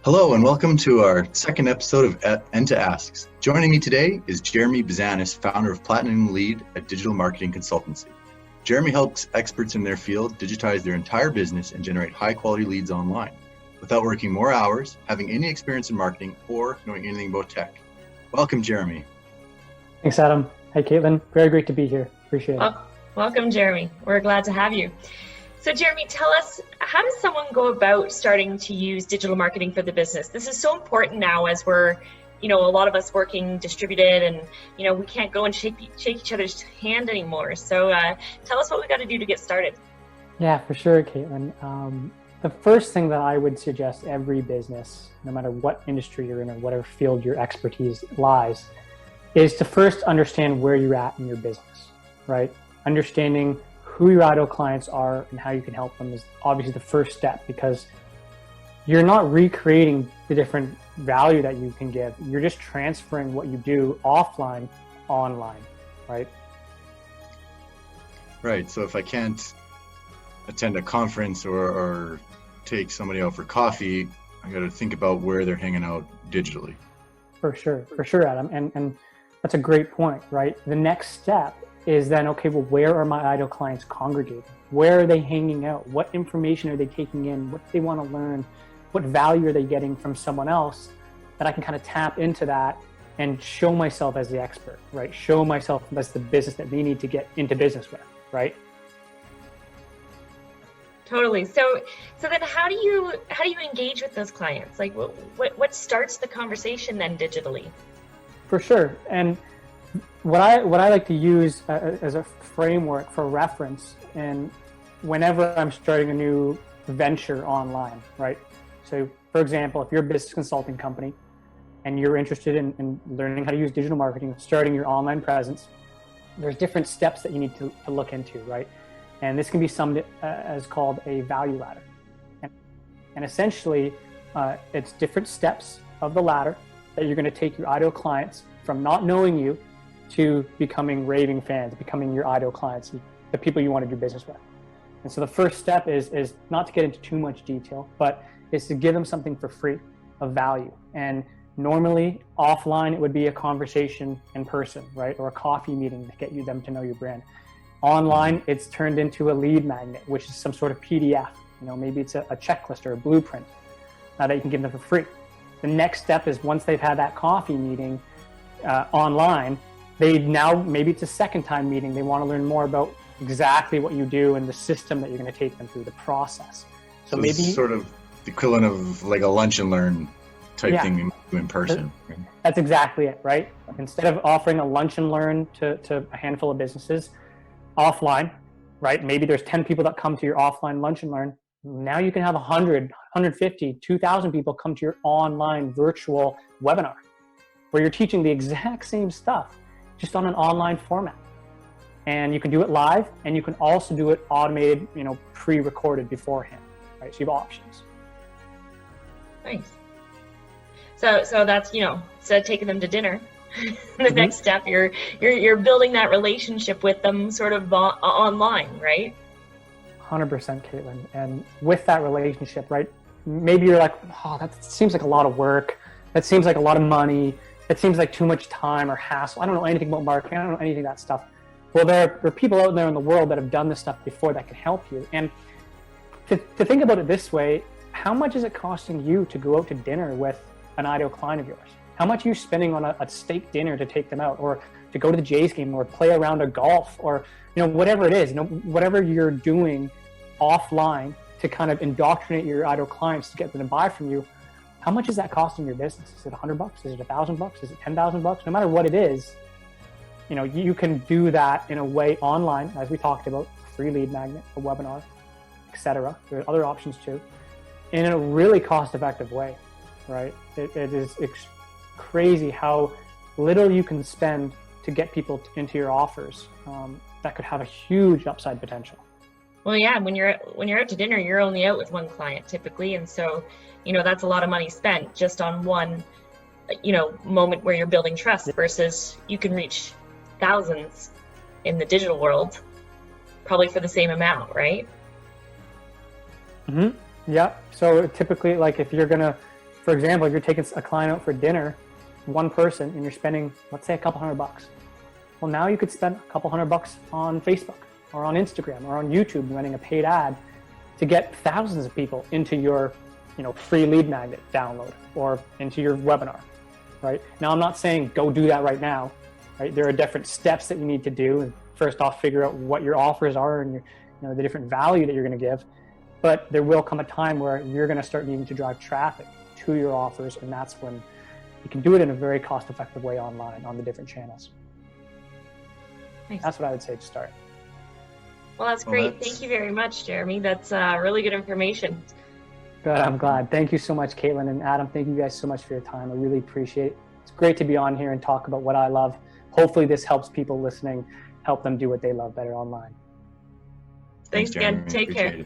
Hello and welcome to our second episode of Enta Asks. Joining me today is Jeremy Buzanis, founder of Platinum Lead, a digital marketing consultancy. Jeremy helps experts in their field digitize their entire business and generate high-quality leads online without working more hours, having any experience in marketing, or knowing anything about tech. Welcome, Jeremy. Thanks, Adam. Hi, Caitlin. Very great to be here. Appreciate it. Welcome, Jeremy. We're glad to have you. So Jeremy, tell us, how does someone go about starting to use digital marketing for the business? This is so important now as we're, a lot of us working distributed and, we can't go and shake each other's hand anymore. So tell us what we got to do to get started. Yeah, for sure, Caitlin. The first thing that I would suggest every business, no matter what industry you're in or whatever field your expertise lies, is to first understand where you're at in your business, right? Understanding who your ideal clients are and how you can help them is obviously the first step, because you're not recreating the different value that you can give. You're just transferring what you do offline, online, right? Right. So if I can't attend a conference or take somebody out for coffee, I got to think about where they're hanging out digitally. For sure, Adam. And that's a great point, right? The next step is then, okay, well, where are my ideal clients congregating? Where are they hanging out? What information are they taking in? What do they want to learn? What value are they getting from someone else that I can kind of tap into that and show myself as the expert, right? Show myself as the business that they need to get into business with, right? Totally. So then how do you engage with those clients? Like what starts the conversation then digitally? For sure. And what I like to use as a framework for reference, and whenever I'm starting a new venture online, right? So for example, if you're a business consulting company and you're interested in learning how to use digital marketing, starting your online presence, there's different steps that you need to look into, right? And this can be summed as called a value ladder. And essentially, it's different steps of the ladder that you're going to take your ideal clients from not knowing you to becoming raving fans, becoming your ideal clients, the people you want to do business with. And so the first step is not to get into too much detail, but is to give them something for free of value. And normally offline, it would be a conversation in person, right? Or a coffee meeting to get them to know your brand. Online, it's turned into a lead magnet, which is some sort of PDF. Maybe it's a checklist or a blueprint that you can give them for free. The next step is once they've had that coffee meeting online, maybe it's a second time meeting. They want to learn more about exactly what you do and the system that you're going to take them through, the process. So maybe it's sort of the equivalent of like a lunch and learn type thing in person. That's exactly it, right? Instead of offering a lunch and learn to a handful of businesses offline, right? Maybe there's 10 people that come to your offline lunch and learn. Now you can have 100, 150, 2,000 people come to your online virtual webinar where you're teaching the exact same stuff, just on an online format. And you can do it live, and you can also do it automated, pre-recorded beforehand, right? So you have options. Nice. So that's, instead of taking them to dinner, the next step, you're building that relationship with them sort of online, right? 100%, Caitlin. And with that relationship, right, maybe you're like, oh, that seems like a lot of work. That seems like a lot of money. It seems like too much time or hassle. I don't know anything about marketing. I don't know anything of that stuff. Well, there are people out there in the world that have done this stuff before that can help you. And to think about it this way, how much is it costing you to go out to dinner with an ideal client of yours? How much are you spending on a steak dinner to take them out, or to go to the Jays game, or play a round of golf, or whatever it is, whatever you're doing offline to kind of indoctrinate your ideal clients to get them to buy from you? How much is that costing your business? Is it $100? Is it $1,000? Is it $10,000? No matter what it is, you can do that in a way online, as we talked about, free lead magnet, a webinar, etc. There are other options too, in a really cost-effective way, right? It is crazy how little you can spend to get people into your offers. That could have a huge upside potential. Well, yeah, when you're out to dinner, you're only out with one client typically, and so that's a lot of money spent just on one moment where you're building trust, versus you can reach thousands in the digital world probably for the same amount, right? Mm-hmm. Yeah. So typically, like if you're gonna For example, if you're taking a client out for dinner, one person, and you're spending, let's say, a couple $100. Well, now you could spend a couple $100 on Facebook or on Instagram or on YouTube running a paid ad to get thousands of people into your, free lead magnet download or into your webinar, right? Now, I'm not saying go do that right now, right? There are different steps that you need to do. And first off, figure out what your offers are and the different value that you're going to give. But there will come a time where you're going to start needing to drive traffic to your offers, and that's when you can do it in a very cost-effective way online on the different channels. Nice. That's what I would say to start. Well, that's great. Thank you very much, Jeremy. That's really good information. Good. I'm glad. Thank you so much, Caitlin and Adam. Thank you guys so much for your time. I really appreciate it. It's great to be on here and talk about what I love. Hopefully this helps people listening, help them do what they love better online. Thanks again. Take care.